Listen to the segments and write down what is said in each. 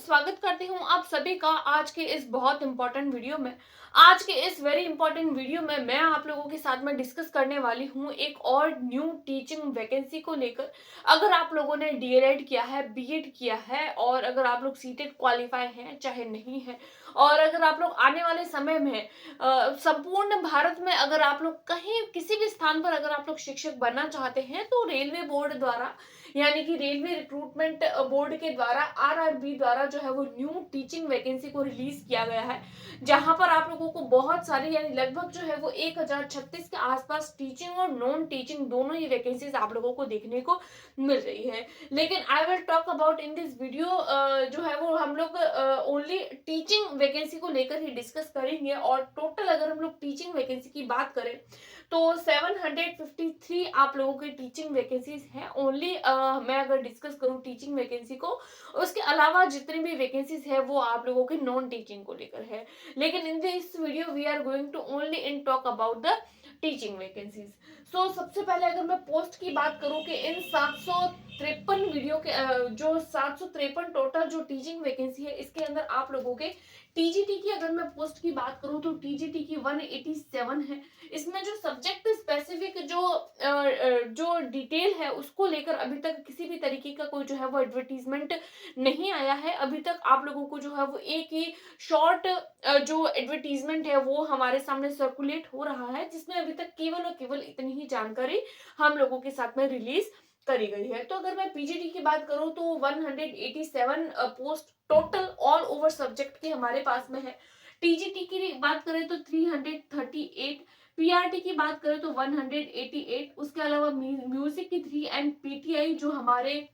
स्वागत करती हूँ आप सभी का आज के इस बहुत इंपॉर्टेंट वीडियो में। आज के इस वेरी इंपॉर्टेंट वीडियो में मैं आप लोगों के साथ में डिस्कस करने वाली हूँ एक और न्यू टीचिंग वैकेंसी को लेकर। अगर आप लोगों ने डीएलएड किया है, बीएड किया है और अगर आप लोग सीटेट क्वालिफाई हैं चाहे नहीं है, और अगर आप लोग आने वाले समय में संपूर्ण भारत में अगर आप लोग कहीं किसी भी स्थान पर अगर आप लोग शिक्षक बनना चाहते हैं तो रेलवे बोर्ड द्वारा यानी कि रेलवे रिक्रूटमेंट बोर्ड के द्वारा आरआरबी द्वारा जो है वो न्यू टीचिंग वैकेंसी को रिलीज किया गया है, जहां पर आप लोगों को बहुत सारी यानी लगभग जो है वो 1036 के आसपास टीचिंग और नॉन टीचिंग दोनों ही वैकेंसीज आप लोगों को देखने को मिल रही है। लेकिन I will talk about in this video जो है वो हम लोग ओनली टीचिंग वैकेंसी को लेकर ही डिस्कस करेंगे। और टोटल अगर हम लोग टीचिंग वैकेंसी की बात करें तो 753 आप लोगों के टीचिंग वैकेंसीज हैं ओनली। मैं अगर डिस्कस करूं टीचिंग वैकेंसी को, उसके अलावा जितनी भी वैकेंसीज है वो आप लोगों के नॉन टीचिंग को लेकर है। लेकिन in this video we are going to only in talk about the teaching vacancies. So सबसे पहले अगर मैं पोस्ट की बात करूं कि इन 753 वीडियो के जो 753 टोटल जो टीचिंग वैकेंसी है इसके अंदर आप लोगों के टीजीटी की अगर मैं पोस्ट की बात करूं तो टीजीटी की 187 है। इसमें जो सब्जेक्ट स्पेसिफिक जो डिटेल है उसको लेकर अभी तक किसी भी तरीके का कोई जो है वो एडवर्टीजमेंट नहीं आया है। अभी तक आप लोगों को जो है वो एक ही शॉर्ट जो एडवर्टीजमेंट है वो हमारे सामने सर्कुलेट हो रहा है, जिसमें अभी तक केवल और केवल इतनी ही जानकारी हम लोगों के साथ में रिलीज करी गई है। तो अगर मैं पीजीटी की बात करूं तो 187 post total all over subject के हमारे पास में है। टीजीटी की बात करें तो 338, पीआरटी की बात करें तो 188, उसके अलावा म्यूजिक की 3 एंड पीटीआई जो हमारे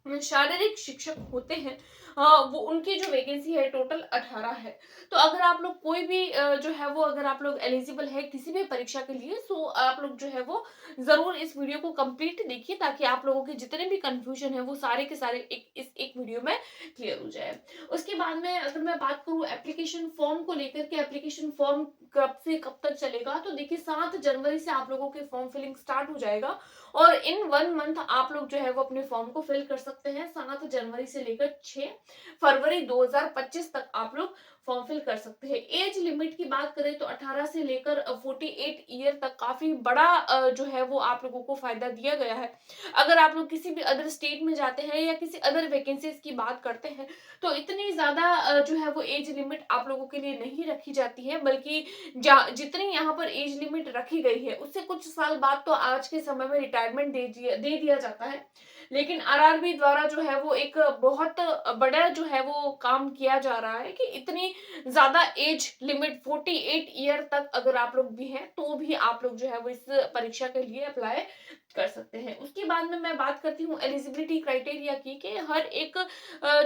शारीरिक शिक्षक होते हैं वो उनकी जो वैकेंसी है टोटल 18 है। तो अगर आप लोग कोई भी जो है वो अगर आप लोग एलिजिबल है किसी भी परीक्षा के लिए, सो आप लोग जो है वो जरूर इस वीडियो को कंप्लीट देखिए ताकि आप लोगों के जितने भी कंफ्यूजन है वो सारे के सारे इस एक वीडियो में क्लियर हो जाए। उसके बाद में अगर मैं बात करूं एप्लीकेशन फॉर्म को लेकर के, एप्लीकेशन फॉर्म कब से कब तक चलेगा, तो देखिए 7 जनवरी से आप लोगों के फॉर्म फिलिंग स्टार्ट हो जाएगा और इन 1 मंथ आप लोग जो है वो अपने फॉर्म को फिल कर सकते हैं। 7 जनवरी से लेकर 6 फरवरी 2025 तक आप लोग फॉर्म फिल कर सकते हैं। एज लिमिट की बात करें तो 18 से लेकर 48 ईयर तक काफी बड़ा जो है वो आप लोगों को फायदा दिया गया है। अगर आप लोग किसी भी अदर स्टेट में जाते हैं या किसी अदर वैकेंसीज की बात करते हैं तो इतनी ज्यादा जो है वो एज लिमिट आप लोगों के लिए नहीं रखी जाती है, बल्कि जितनी यहाँ पर एज लिमिट रखी गई है उससे कुछ साल बाद तो आज के समय में रिटायरमेंट दे दिया जाता है। लेकिन आरआरबी द्वारा जो है वो एक बहुत बड़ा जो है वो काम किया जा रहा है कि इतनी ज्यादा एज लिमिट 48 ईयर तक अगर आप लोग भी हैं तो भी आप लोग जो है वो इस परीक्षा के लिए अप्लाई कर सकते हैं। उसके बाद में मैं बात करती हूँ एलिजिबिलिटी क्राइटेरिया की कि हर एक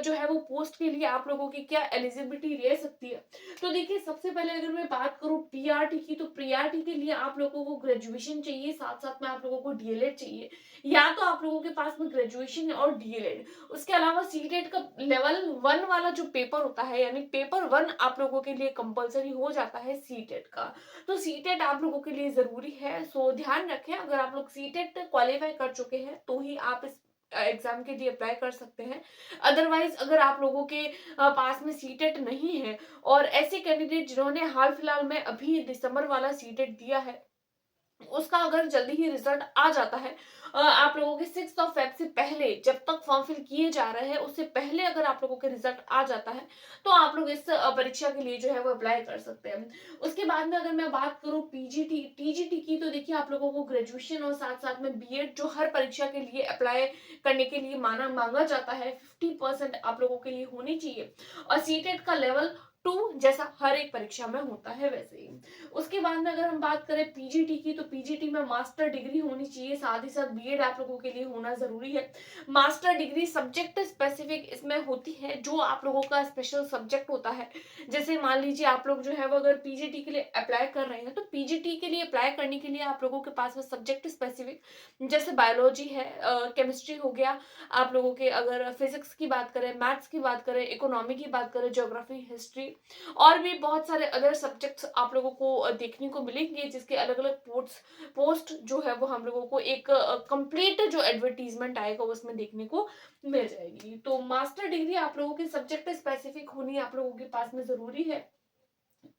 जो है वो पोस्ट के लिए आप लोगों की क्या एलिजिबिलिटी रह सकती है। तो देखिए सबसे पहले अगर मैं बात करूँ पीआरटी की, तो पीआरटी के लिए आप लोगों को ग्रेजुएशन चाहिए, साथ साथ में आप लोगों को डीएलएड चाहिए, या तो आप लोगों के पास में ग्रेजुएशन और डीएलएड। उसके अलावा सीटेट का लेवल 1 वाला जो पेपर होता है यानी पेपर 1 आप लोगों के लिए कंपलसरी हो जाता है सीटेट का। तो सीटेट आप लोगों के लिए जरूरी है, सो ध्यान रखें अगर आप लोग सीटेट क्वालिफाई कर चुके हैं तो ही आप इस एग्जाम के लिए अप्लाई कर सकते हैं। अदरवाइज अगर आप लोगों के पास में सीटेट नहीं है और ऐसे कैंडिडेट जिन्होंने हाल फिलहाल में अभी दिसंबर वाला सीटेट दिया है उसका अगर जल्दी ही रिजल्ट आ जाता है, आप लोगों के 6 फेब से पहले जब तक फॉर्म फिल किए जा रहे हैं उससे पहले अगर आप लोगों के रिजल्ट आ जाता है तो आप लोग इस परीक्षा के लिए जो है वो अप्लाई कर सकते हैं। उसके बाद में अगर मैं बात करूं पीजीटी टीजीटी की, तो देखिए आप लोगों को ग्रेजुएशन और साथ साथ में बीएड जो हर परीक्षा के लिए अप्लाई करने के लिए मांगा जाता है 50% आप लोगों के लिए होनी चाहिए, और सीटेट का लेवल 2 जैसा हर एक परीक्षा में होता है वैसे ही। उसके बाद में अगर हम बात करें पीजीटी की, तो पीजीटी में मास्टर डिग्री होनी चाहिए, साथ ही साथ बीएड आप लोगों के लिए होना जरूरी है। मास्टर डिग्री सब्जेक्ट स्पेसिफिक इसमें होती है, जो आप लोगों का स्पेशल सब्जेक्ट होता है। जैसे मान लीजिए आप लोग जो है वो अगर पीजीटी के लिए अप्लाई कर रहे हैं तो पीजीटी के लिए अप्लाई करने के लिए आप लोगों के पास में सब्जेक्ट स्पेसिफिक जैसे बायोलॉजी है, केमिस्ट्री हो गया, आप लोगों के अगर फिजिक्स की बात करें, मैथ्स की बात करें, इकोनॉमी की बात करें, ज्योग्राफी, हिस्ट्री, होगी। और भी बहुत सारे अदर सब्जेक्ट्स आप लोगों को देखने को मिलेंगे, जिसके अलग-अलग पोस्ट जो है वो हम लोगों को एक कंप्लीट जो एडवर्टाइज़मेंट आएगा उसमें देखने को मिल जाएगी। तो मास्टर डिग्री आप लोगों की सब्जेक्ट स्पेसिफिक होनी आप लोगों के पास में ज़रूरी है।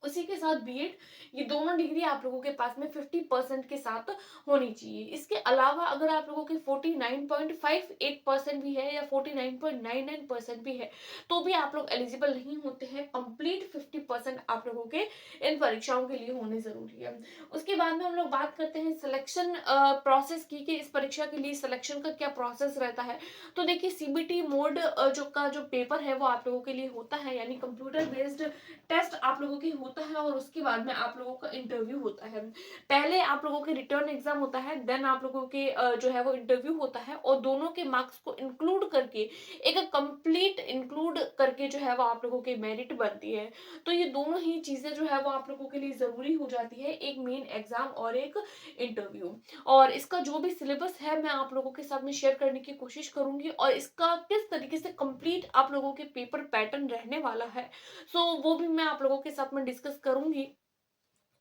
उसी के साथ बीएड, ये दोनों डिग्री आप लोगों के पास में 50% के साथ होनी चाहिए। इसके अलावा अगर आप लोगों की 49.58% भी है या 49.99% भी है, तो भी आप लोग एलिजिबल नहीं होते हैं। कंप्लीट 50% आप लोगों के इन परीक्षाओं के लिए होने ज़रूरी है। उसके बाद में हम लोग बात करते हैं सिलेक्शन प्रोसेस की, कि इस परीक्षा के लिए सिलेक्शन का क्या प्रोसेस रहता है। तो देखिए, सीबीटी मोड जो पेपर है वो आप लोगों के लिए होता है, यानी कंप्यूटर बेस्ड टेस्ट आप लोगों की होता है और उसके बाद में आप लोगों का इंटरव्यू होता है। पहले आप लोगों के रिटर्न एग्जाम होता है, देन आप लोगों के जो है वो इंटरव्यू होता है, और दोनों के मार्क्स को इंक्लूड करके एक कंप्लीट इंक्लूड करके जो है वो आप लोगों की मेरिट बनती है। तो ये दोनों ही चीजें जो है वो आप लोगों के लिए जरूरी हो जाती है, एक मेन एग्जाम और एक इंटरव्यू। और इसका जो भी सिलेबस है मैं आप लोगों के साथ में शेयर करने की कोशिश करूंगी, और इसका किस तरीके से कंप्लीट आप लोगों के पेपर पैटर्न रहने वाला है, वो भी मैं आप लोगों के साथ में डिस्कस करूंगी।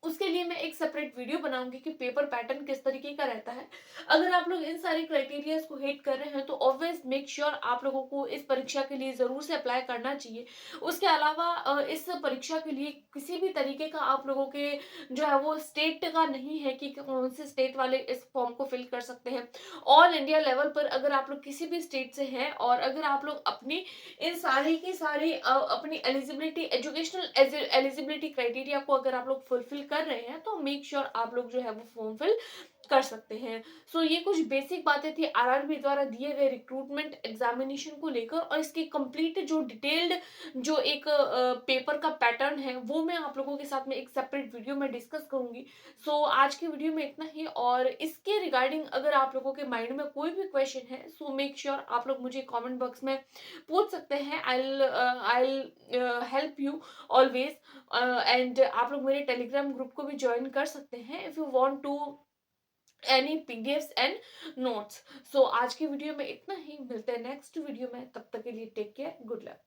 उसके लिए मैं एक सेपरेट वीडियो बनाऊंगी कि पेपर पैटर्न किस तरीके का रहता है। अगर आप लोग इन सारे क्राइटेरियाज को हिट कर रहे हैं तो ऑब्वियस मेक श्योर आप लोगों को इस परीक्षा के लिए जरूर से अप्लाई करना चाहिए। उसके अलावा इस परीक्षा के लिए किसी भी तरीके का आप लोगों के जो है वो स्टेट का नहीं है कि कौन से स्टेट वाले इस फॉर्म को फिल कर सकते हैं। ऑल इंडिया लेवल पर अगर आप लोग किसी भी स्टेट से हैं और अगर आप लोग अपनी इन सारी की सारी अपनी एलिजिबिलिटी, एजुकेशनल एलिजिबिलिटी क्राइटेरिया को अगर आप लोग फुलफिल कर रहे हैं, तो मेक श्योर आप लोग जो है वो फॉर्म फिल कर सकते हैं। ये कुछ बेसिक बातें थी आरआरबी द्वारा दिए गए रिक्रूटमेंट एग्जामिनेशन को लेकर, और इसकी कंप्लीट जो डिटेल्ड जो एक पेपर का पैटर्न है वो मैं आप लोगों के साथ में एक सेपरेट वीडियो में डिस्कस करूंगी। आज की वीडियो में इतना ही, और इसके रिगार्डिंग अगर आप लोगों के माइंड में कोई भी क्वेश्चन है, मेक श्योर आप लोग मुझे कमेंट बॉक्स में पूछ सकते हैं। I help you always. And आप लोग मेरे टेलीग्राम ग्रुप को भी ज्वाइन कर सकते हैं if you want to any PDFs and notes. आज की वीडियो में इतना ही, मिलते हैं नेक्स्ट वीडियो में, तब तक के लिए टेक केयर, गुड लक।